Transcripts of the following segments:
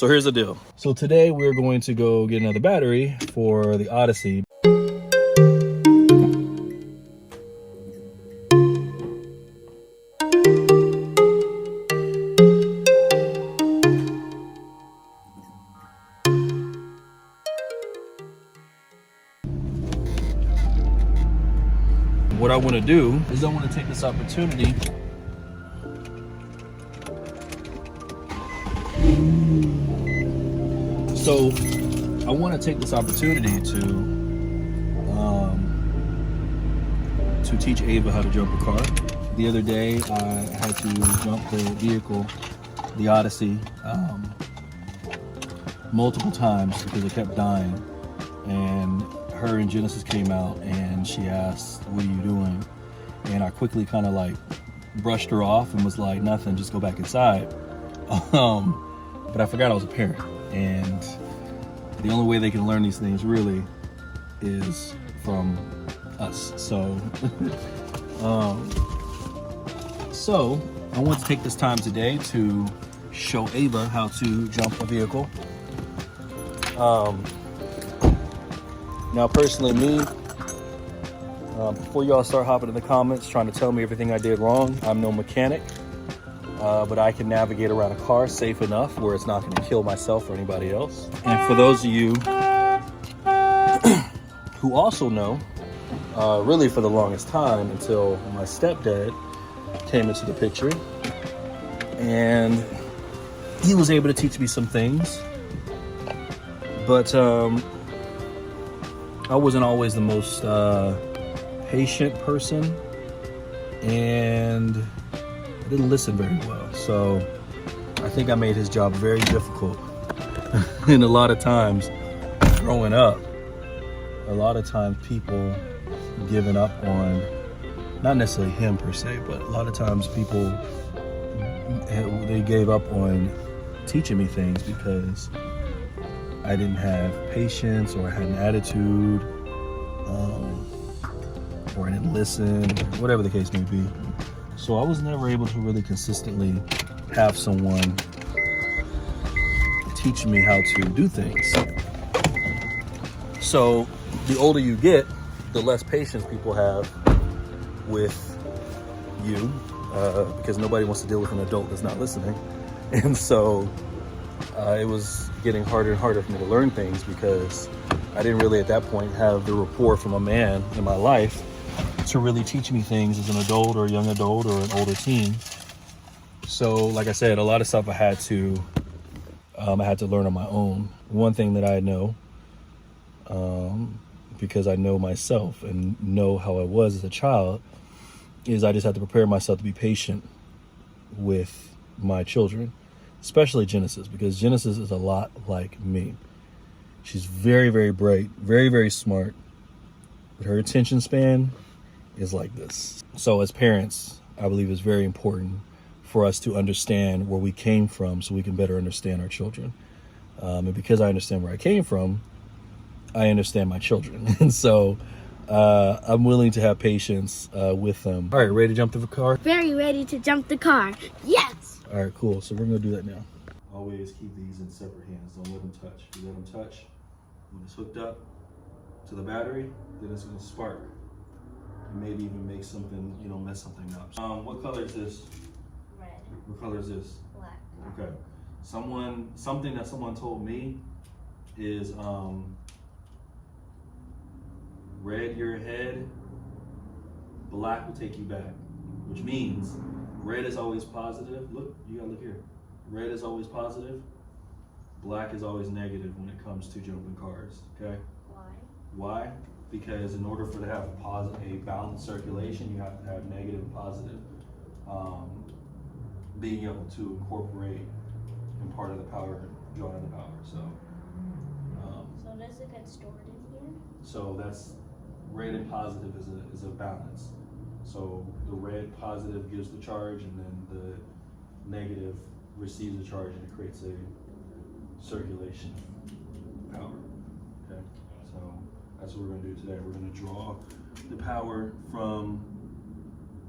So here's the deal. So today we're going to go get another battery for the Odyssey. What I want to do is I want to take this opportunity to teach Ava how to jump a car. The other day I had to jump the vehicle, the Odyssey, multiple times because it kept dying, and her and Genesis came out and she asked, "What are you doing?" And I quickly kind of like brushed her off and was like, "Nothing, just go back inside." But I forgot I was a parent, and the only way they can learn these things really is from us. So so I want to take this time today to show Ava how to jump a vehicle. Now personally me, before y'all start hopping in the comments trying to tell me everything I did wrong, I'm no mechanic, but I can navigate around a car safe enough where it's not going to kill myself or anybody else. And for those of you who also know, really for the longest time until my stepdad came into the picture, and he was able to teach me some things, but I wasn't always the most patient person, and I didn't listen very well. So I think I made his job very difficult. And a lot of times growing up, a lot of times people giving up on, not necessarily him per se, but a lot of times people, they gave up on teaching me things because I didn't have patience, or I had an attitude, or I didn't listen, whatever the case may be. So I was never able to really consistently have someone teach me how to do things. So the older you get, the less patience people have with you, because nobody wants to deal with an adult that's not listening. And so it was getting harder and harder for me to learn things because I didn't really at that point have the rapport from a man in my life to really teach me things as an adult or a young adult or an older teen. So like I said, a lot of stuff I had to learn on my own. One thing that I know, because I know myself and know how I was as a child, is I just had to prepare myself to be patient with my children, especially Genesis, because Genesis is a lot like me. She's very, very bright, very, very smart, but her attention span is like this. So as parents, I believe it's very important for us to understand where we came from so we can better understand our children. And because I understand where I came from, I understand my children. And so I'm willing to have patience with them. All right, ready to jump the car? Very ready to jump the car. Yes! All right, cool. So we're gonna do that now. Always keep these in separate hands. Don't let them touch. If you let them touch, when it's hooked up to the battery, then it's gonna spark. And maybe even make something, mess something up. What color is this? Red. What color is this? Black. Okay. Something that someone told me is red your head, black will take you back, which means red is always positive. Look, you gotta look here. Red is always positive, black is always negative when it comes to jumping cars, okay? Why? Why? Because in order for it to have a balanced circulation, you have to have negative and positive being able to incorporate in part of the power, drawing the power. So does it get stored in here? So that's red and positive is a balance. So the red positive gives the charge, and then the negative receives the charge, and it creates a circulation power. Okay, so that's what we're going to do today. We're going to draw the power from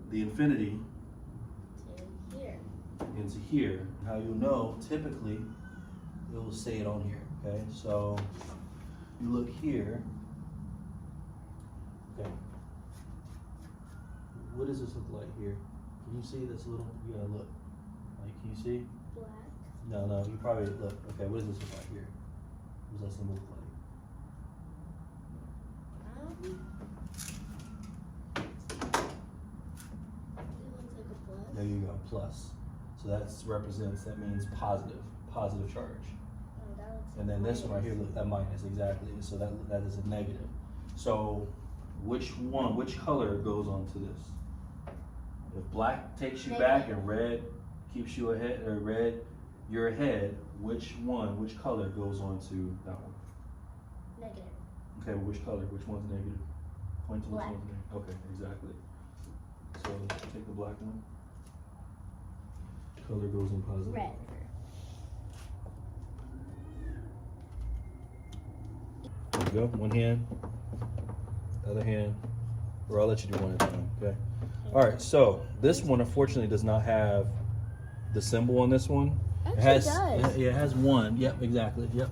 the infinity to here. into here. How you'll know typically it will say it on here. Okay, so you look here. Okay, what does this look like here? Can you see this little? You gotta look. Like, can you see? Black. No, you probably look. Okay, what does this look like here? What does that symbol look like? It looks like a plus. There you go, plus. So that means positive charge. Oh, that looks And like then this one right minus. here, look, that minus, exactly. So that is a negative. So which color goes onto this? If black takes you back and red keeps you ahead, or red, you're ahead, which color goes onto that one? Negative. Okay, well, which color? Which one's negative? Point to which Black. one's negative. Okay, exactly. So take the black one. Color goes in positive. Red. There you go. One hand, other hand. Or I'll let you do one at a time. Okay. All right. So this one unfortunately does not have the symbol on this one. Actually, It has. does. Yeah, it has one. Yep. Exactly. Yep.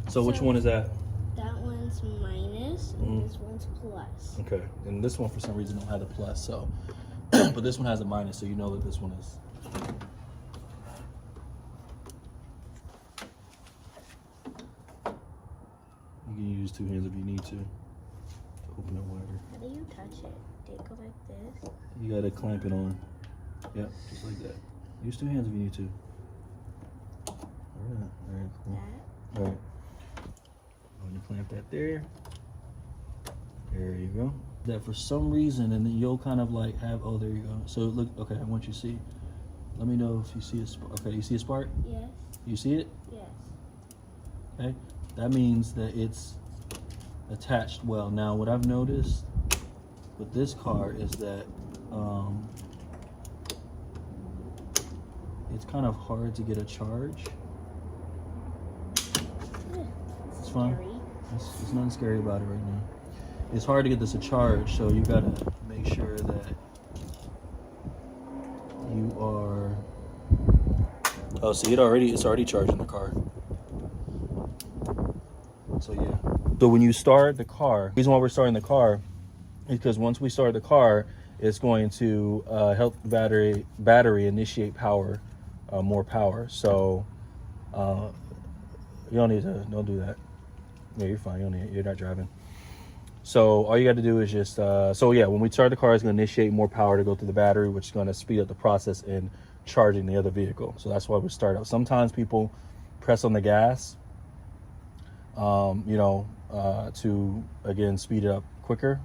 So which one is that? That one's minus, and this one's plus. Okay. And this one for some reason don't have the plus. So, but this one has a minus, so you know that this one is. You can use two hands if you need to open it wider. How do you touch it? Do you go like this? You gotta clamp it on. Yep, just like that. Use two hands if you need to. Alright, cool. That. Alright. Going to clamp that there. There you go. That for some reason, and then you'll kind of like have, oh, there you go. So look, okay, I want you to see. Let me know if you see a spark. Okay, you see a spark? Yes. You see it? Yes. Okay. That means that it's attached well. Now, what I've noticed with this car is that it's kind of hard to get a charge. It's fine. Scary. There's nothing scary about it right now. It's hard to get this a charge, so you gotta make sure that you are. Oh, see, it's already charging the car. So yeah. So when you start the car, the reason why we're starting the car is because once we start the car, it's going to help the battery initiate power, more power. So you don't do that. Yeah, you're fine. You're not driving. So all you got to do is just, when we start the car, it's going to initiate more power to go through the battery, which is going to speed up the process in charging the other vehicle. So that's why we start out. Sometimes people press on the gas, to, again, speed it up quicker.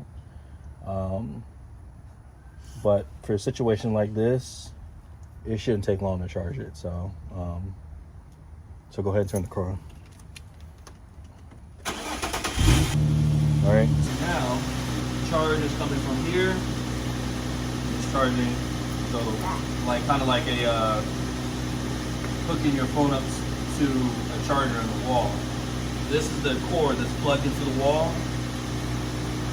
But for a situation like this, it shouldn't take long to charge it. So, so go ahead and turn the car on. All right. So now, charge is coming from here. It's charging, so like kind of like a hooking your phone up to a charger in the wall. This is the cord that's plugged into the wall,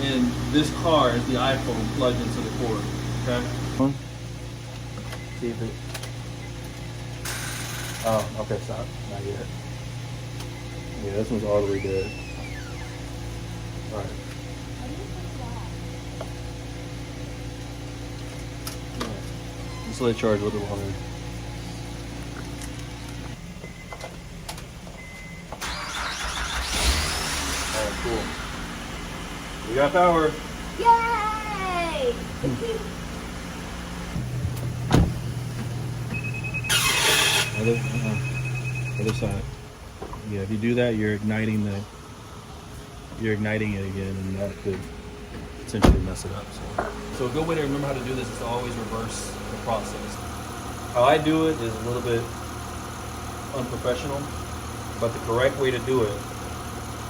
and this car is the iPhone plugged into the cord. Okay. See if it. Oh, okay. Stop. Not yet. Yeah, this one's all the way dead. All right. How do you put that? Yeah. Just let it charge a little bit longer. Alright, cool. We got power. Yay! Other side. Yeah, if you do that, you're igniting it again, and that could potentially mess it up. So a good way to remember how to do this is to always reverse the process. How I do it is a little bit unprofessional, but the correct way to do it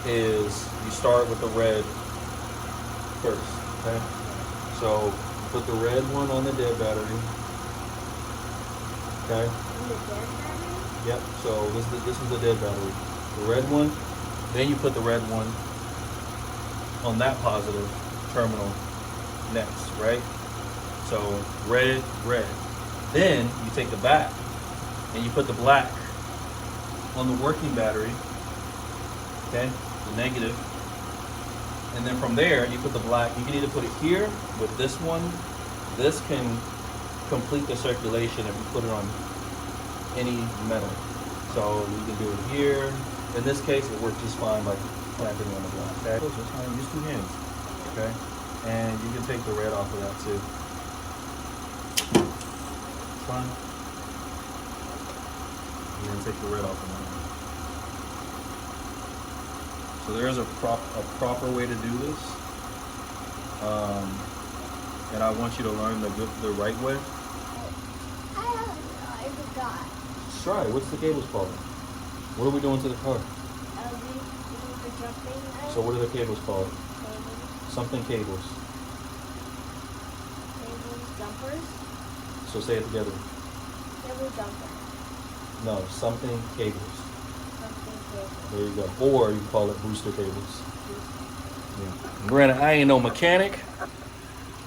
is you start with the red first. Okay, so put the red one on the dead battery. Okay. On the dead battery? Yep. So this is the dead battery. The red one. Then you put the red one on that positive terminal next, right? So red. Then you take the back and you put the black on the working battery, okay, the negative. And then from there, you put the black. You can either put it here with this one. This can complete the circulation if you put it on any metal. So you can do it here. In this case, it works just fine by clamping on the black. Okay, so just kind of use 2 hands. Okay, and you can take the red off of that too. Fine. And then take the red off of that. So there is a proper way to do this, and I want you to learn the right way. I forgot. Let's try it. What's the cables called? What are we doing to the car? The jumping. So what are the cables called? Cables. Something cables. Cables. Jumpers. So say it together. Cable jumper. No, something cables. Something cable. There you go. Or you can call it booster cables. Yeah. Granted, I ain't no mechanic,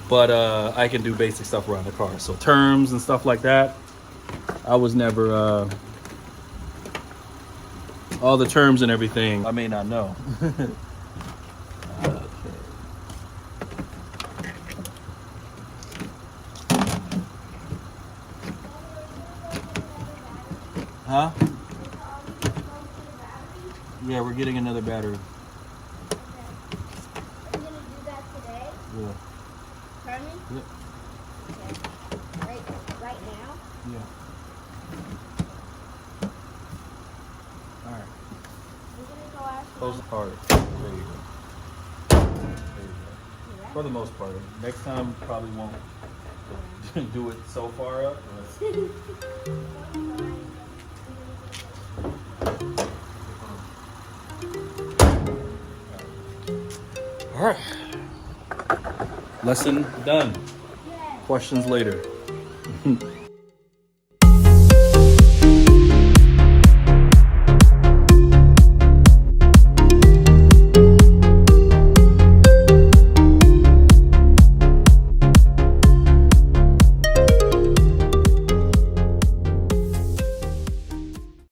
but I can do basic stuff around the car. So terms and stuff like that, I was never all the terms and everything I may not know. Okay. Huh? Yeah, we're getting another battery. Are you gonna do that today? Yeah. Pardon me? Yep. Okay. Right now? Yeah. All right. We're gonna go after. Close the card. There you go. There you go. Yeah. For the most part. Next time probably won't do it so far up. All right. Lesson done. Yes. Questions later.